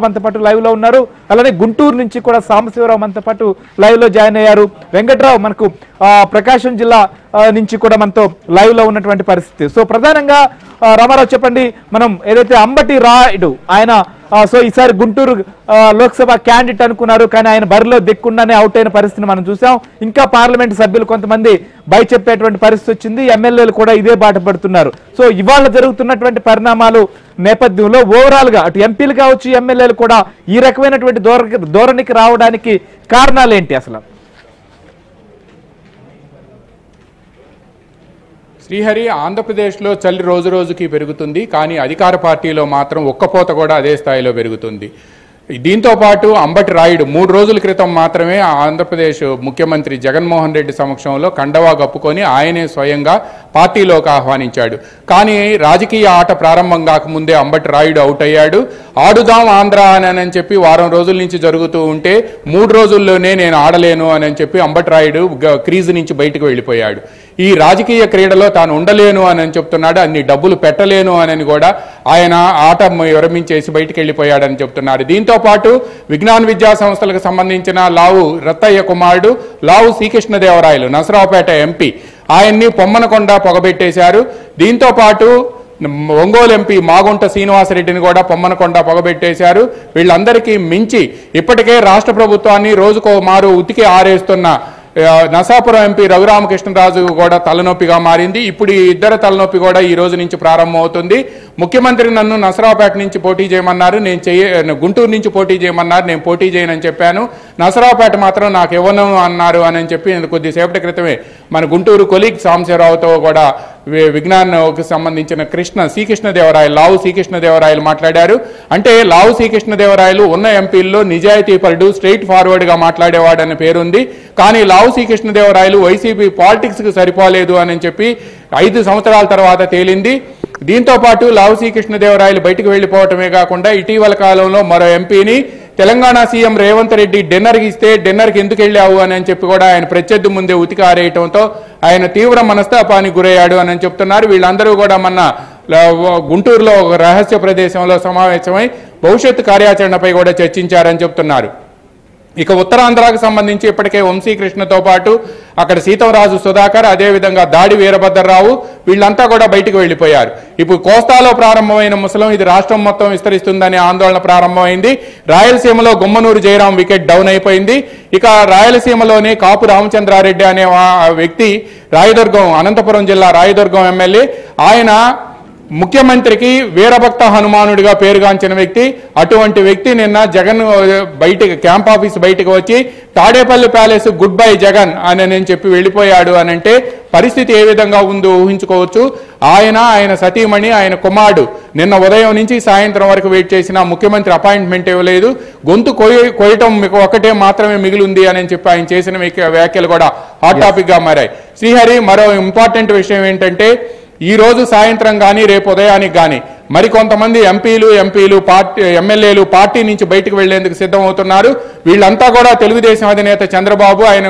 మనతో పాటు లైవ్ లో ఉన్నారు. అలానే గుంటూరు నుంచి కూడా సాంబశివరావు మనతో పాటు లైవ్ లో జాయిన్ అయ్యారు. వెంకట్రావు మనకు ప్రకాశం జిల్లా నుంచి కూడా మనతో లైవ్ లో ఉన్నటువంటి పరిస్థితి. సో ప్రధానంగా రామారావు చెప్పండి, మనం ఏదైతే అంబటి రాయుడు ఆయన సో ఈసారి గుంటూరు లోక్సభ క్యాండిడేట్ అనుకున్నారు, కానీ ఆయన బరిలో దిక్కుండానే అవుట్ అయిన పరిస్థితిని మనం చూసాం. ఇంకా పార్లమెంట్ సభ్యులు కొంతమంది బయ చెప్పేటువంటి పరిస్థితి వచ్చింది. ఎమ్మెల్యేలు కూడా ఇదే బాట పడుతున్నారు. సో ఇవాళ జరుగుతున్నటువంటి పరిణామాలు నేపథ్యంలో ఓవరాల్ గా అటు ఎంపీలు కావచ్చు ఎమ్మెల్యేలు కూడా ఈ రకమైనటువంటి ధోరణికి రావడానికి కారణాలు ఏంటి అసలు? శ్రీహరి, ఆంధ్రప్రదేశ్లో చలి రోజు రోజుకి పెరుగుతుంది, కానీ అధికార పార్టీలో మాత్రం ఒక్కపోత కూడా అదే స్థాయిలో పెరుగుతుంది. దీంతో పాటు అంబటి రాయుడు 3 రోజుల క్రితం మాత్రమే ఆంధ్రప్రదేశ్ ముఖ్యమంత్రి జగన్మోహన్ రెడ్డి సమక్షంలో కండవా కప్పుకొని ఆయనే స్వయంగా పార్టీలోకి ఆహ్వానించాడు. కానీ రాజకీయ ఆట ప్రారంభం కాకముందే అంబటి రాయుడు అవుట్ అయ్యాడు. ఆడుదాం ఆంధ్ర అని చెప్పి వారం రోజుల నుంచి జరుగుతూ ఉంటే 3 రోజుల్లోనే నేను ఆడలేను అని చెప్పి అంబటి రాయుడు క్రీజ్ నుంచి బయటకు వెళ్ళిపోయాడు. ఈ రాజకీయ క్రీడలో తాను ఉండలేను అని చెప్తున్నాడు. అన్ని డబ్బులు పెట్టలేను అని కూడా ఆయన ఆట విరమించేసి బయటకు వెళ్ళిపోయాడని చెప్తున్నారు. దీంతో పాటు విజ్ఞాన విద్యా సంస్థలకు సంబంధించిన లావు రత్తయ్య కుమారుడు లావు శ్రీకృష్ణదేవరాయలు నసరావుపేట ఎంపీ ఆయన్ని పొమ్మనకొండ పొగబెట్టేశారు. దీంతో పాటు ఒంగోలు ఎంపీ మాగుంట శ్రీనివాసరెడ్డిని కూడా పొమ్మనకొండ పొగబెట్టేశారు. వీళ్ళందరికీ మించి ఇప్పటికే రాష్ట్ర ప్రభుత్వాన్ని రోజుకో మారు ఉతికి ఆరేస్తున్న నసాపురం ఎంపీ రఘురామకృష్ణరాజు కూడా తలనొప్పిగా మారింది. ఇప్పుడు ఈ ఇద్దరు తలనొప్పి కూడా ఈ రోజు నుంచి ప్రారంభమవుతుంది. ముఖ్యమంత్రి నన్ను నసరావుపేట నుంచి పోటీ చేయమన్నారు, గుంటూరు నుంచి పోటీ చేయమన్నారు, నేను పోటీ చేయనని చెప్పాను. నసరావుపేట మాత్రం నాకు ఇవ్వను అన్నారు అని చెప్పి కొద్దిసేపటి క్రితమే మన గుంటూరు కొలీగ్ సాంబశివరావుతో కూడా విజ్ఞానంకి సంబంధించిన శ్రీకృష్ణదేవరాయలు లావు శ్రీకృష్ణదేవరాయలు మాట్లాడారు. అంటే లావు శ్రీకృష్ణదేవరాయలు ఉన్న ఎంపీల్లో నిజాయితీపరుడు, స్ట్రైట్ ఫార్వర్డ్గా మాట్లాడేవాడని పేరుంది. కానీ లావు శ్రీకృష్ణదేవరాయలు వైసీపీ పాలిటిక్స్కి సరిపోలేదు అని చెప్పి 5 సంవత్సరాల తర్వాత తేలింది. దీంతో పాటు లావు శ్రీకృష్ణదేవరాయలు బయటకు వెళ్ళిపోవటమే కాకుండా ఇటీవల కాలంలో మరో ఎంపీని తెలంగాణ సీఎం రేవంత్ రెడ్డి డిన్నర్కి ఇస్తే డిన్నర్కి ఎందుకు వెళ్ళావు అని చెప్పి కూడా ఆయన ప్రత్యర్థి ముందే ఉతికి ఆరేయటంతో ఆయన తీవ్ర మనస్తాపానికి గురయ్యాడు అని చెప్తున్నారు. వీళ్ళందరూ కూడా మొన్న గుంటూరులో ఒక రహస్య ప్రదేశంలో సమావేశమై భవిష్యత్తు కార్యాచరణపై కూడా చర్చించారని చెప్తున్నారు. ఇక ఉత్తరాంధ్రకు సంబంధించి ఇప్పటికే వంశీకృష్ణతో పాటు అక్కడ సీతంరాజు సుధాకర్, అదేవిధంగా దాడి వీరభద్రరావు వీళ్ళంతా కూడా బయటకు వెళ్ళిపోయారు. ఇప్పుడు కోస్తాలో ప్రారంభమైన ముసలం ఇది రాష్ట్రం మొత్తం విస్తరిస్తుందనే ఆందోళన ప్రారంభమైంది. రాయలసీమలో గుమ్మనూరు జయరాం వికెట్ డౌన్ అయిపోయింది. ఇక రాయలసీమలోనే కాపు రామచంద్రారెడ్డి అనే వ్యక్తి రాయదుర్గం, అనంతపురం జిల్లా రాయదుర్గం ఎమ్మెల్యే, ఆయన ముఖ్యమంత్రికి వీరభక్త హనుమానుడిగా పేరుగాంచిన వ్యక్తి. అటువంటి వ్యక్తి నిన్న జగన్ బయటికి క్యాంప్ ఆఫీస్ బయటకు వచ్చి Tadepalli palace good bye Jagan అని నేను చెప్పి వెళ్ళిపోయాడు అని అంటే పరిస్థితి ఏ విధంగా ఉందో ఊహించుకోవచ్చు. ఆయన సతీమణి, ఆయన కుమారుడు నిన్న ఉదయం నుంచి సాయంత్రం వరకు వెయిట్ చేసిన ముఖ్యమంత్రి అపాయింట్మెంట్ ఇవ్వలేదు. గొంతు కోయటం మీకు ఒకటే మాత్రమే మిగిలింది అని చెప్పి ఆయన చేసిన వ్యాఖ్యలు కూడా హాట్ టాపిక్ గా మారాయి. శ్రీహరి, మరో ఇంపార్టెంట్ విషయం ఏంటంటే ఈ రోజు సాయంత్రం కానీ రేపు ఉదయానికి కానీ మరికొంతమంది ఎమ్మెల్యేలు పార్టీ నుంచి బయటకు వెళ్లేందుకు సిద్ధమవుతున్నారు. వీళ్ళంతా కూడా తెలుగుదేశం అధినేత చంద్రబాబు, ఆయన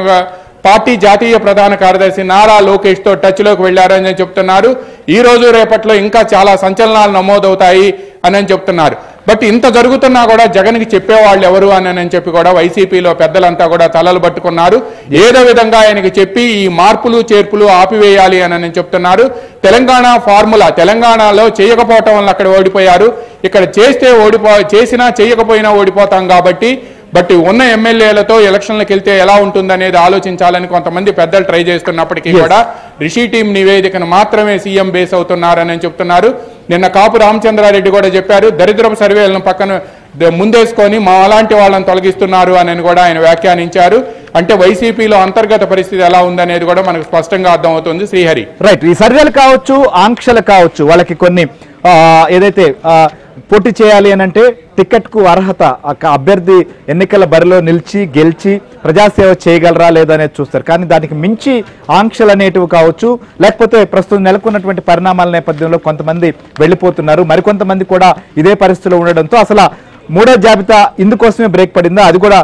పార్టీ జాతీయ ప్రధాన కార్యదర్శి నారా లోకేష్తో టచ్లోకి వెళ్లారని చెప్తున్నారు. ఈ రోజు రేపట్లో ఇంకా చాలా సంచలనాలు నమోదవుతాయి అని చెప్తున్నారు. బట్ ఇంత జరుగుతున్నా కూడా జగన్కి చెప్పేవాళ్ళు ఎవరు అని చెప్పి కూడా వైసీపీలో పెద్దలంతా కూడా తలలు పట్టుకున్నారు. ఏదో విధంగా ఆయనకి చెప్పి ఈ మార్పులు చేర్పులు ఆపివేయాలి అని చెప్తున్నారు. తెలంగాణ ఫార్ములా తెలంగాణలో చేయకపోవటం వల్ల అక్కడ ఓడిపోయారు. ఇక్కడ చేసినా చేయకపోయినా ఓడిపోతాం కాబట్టి బట్ ఉన్న ఎమ్మెల్యేలతో ఎలక్షన్లకు వెళ్తే ఎలా ఉంటుందనేది ఆలోచించాలని కొంతమంది పెద్దలు ట్రై చేస్తున్నప్పటికీ కూడా రిషి టీం నివేదికను మాత్రమే సీఎం బేస్ అవుతున్నారని చెప్తున్నారు. నిన్న కాపు రామచంద్రారెడ్డి కూడా చెప్పారు, దరిద్రపు సర్వేలను పక్కన ముందేసుకొని మా అలాంటి వాళ్ళని తొలగిస్తున్నారు అని కూడా ఆయన వ్యాఖ్యానించారు. అంటే వైసీపీలో అంతర్గత పరిస్థితి ఎలా ఉందనేది కూడా మనకు స్పష్టంగా అర్థమవుతుంది. శ్రీహరి, రైట్, ఈ సర్వేలు కావచ్చు, ఆంక్షలు కావచ్చు, వాళ్ళకి కొన్ని ఏదైతే పోటీ చేయాలి అని అంటే టికెట్ కు అర్హత అభ్యర్థి ఎన్నికల బరిలో నిలిచి గెలిచి ప్రజాసేవ చేయగలరా లేదనేది చూస్తారు. కానీ దానికి మించి ఆంక్షలు అనేటివి కావచ్చు, లేకపోతే ప్రస్తుతం నెలకొన్నటువంటి పరిణామాల నేపథ్యంలో కొంతమంది వెళ్ళిపోతున్నారు, మరికొంతమంది కూడా ఇదే పరిస్థితిలో ఉండడంతో అసలు 3వ జాబితా ఇందుకోసమే బ్రేక్ పడిందా, అది కూడా